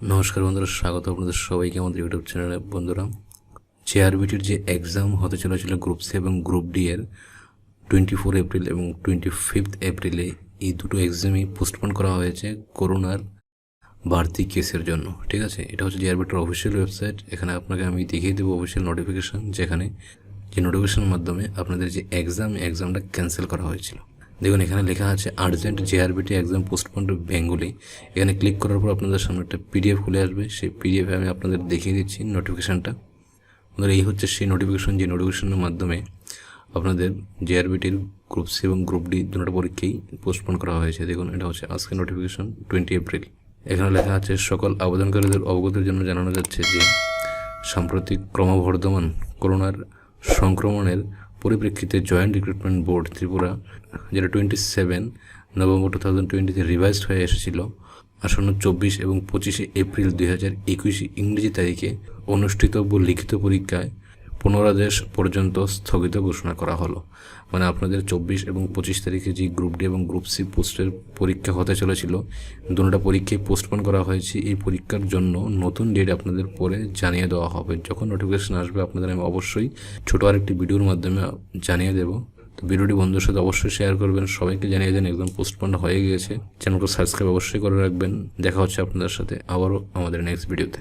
নমস্কার বন্ধুরা, স্বাগত আপনাদের সবাইকে আমাদের ইউটিউব চ্যানেলে। বন্ধুরা, JRBTর যে এক্সাম হতে চলেছিল গ্রুপ সি এবং গ্রুপ ডি এর 24 এপ্রিল এবং 25 এপ্রিলে, এই দুটো এক্সামই পোস্টপোন করা হয়েছে করোনার বাড়তি কেসের জন্য। ঠিক আছে, এটা হচ্ছে JRBTর অফিসিয়াল ওয়েবসাইট। এখানে আপনাকে আমি দেখিয়ে দেবো অফিসিয়াল নোটিফিকেশান, যেখানে যে নোটিফিকেশনের মাধ্যমে আপনাদের যে এক্সামটা ক্যান্সেল করা হয়েছিল। দেখুন, এখানে লেখা আছে urgent JRBT exam postponed Bengali. এখানে ক্লিক করার পর আপনাদের সামনে একটা PDF খুলে আসবে। সেই PDFে আমি আপনাদের দেখিয়ে দিচ্ছি নোটিফিকেশানটা। আপনাদের এই হচ্ছে সেই নোটিফিকেশান, যে নোটিফিকেশনের মাধ্যমে আপনাদের JRBTর গ্রুপ সি এবং গ্রুপ ডি দুটো পরীক্ষাই পোস্টপোন করা হয়েছে। দেখুন, এটা হচ্ছে আজকের নোটিফিকেশান 20 এপ্রিল। এখানে লেখা আছে, সকল আবেদনকারীদের অবগতির জন্য জানানো যাচ্ছে যে সাম্প্রতিক ক্রমবর্ধমান করোনার সংক্রমণের পরিপ্রেক্ষিতে জয়েন্ট রিক্রুটমেন্ট বোর্ড ত্রিপুরা, যেটা 27 নভেম্বর 2020 রিভাইজড হয়ে এসেছিল, আসন্ন 24 এবং 25 এপ্রিল 2021 ইংরেজি তারিখে অনুষ্ঠিতব্য লিখিত পরীক্ষায় পুনরাদেশ পর্যন্ত স্থগিত ঘোষণা করা হলো। মানে আপনাদের 24 এবং 25 তারিখে যে গ্রুপ ডি এবং গ্রুপ সি পোস্টের পরীক্ষা হতে চলেছিল, দুটোটা পরীক্ষায় পোস্টপোন করা হয়েছে। এই পরীক্ষার জন্য নতুন ডেট আপনাদের পরে জানিয়ে দেওয়া হবে। যখন নোটিফিকেশন আসবে আপনাদের আমি অবশ্যই ছোটো আরেকটি ভিডিওর মাধ্যমে জানিয়ে দেবো। তো ভিডিওটি বন্ধুদের সাথে অবশ্যই শেয়ার করবেন, সবাইকে জানিয়ে দেন একদম পোস্টপোন হয়ে গিয়েছে। চ্যানেলকে সাবস্ক্রাইব অবশ্যই করে রাখবেন। দেখা হচ্ছে আপনাদের সাথে আবারও আমাদের নেক্সট ভিডিওতে।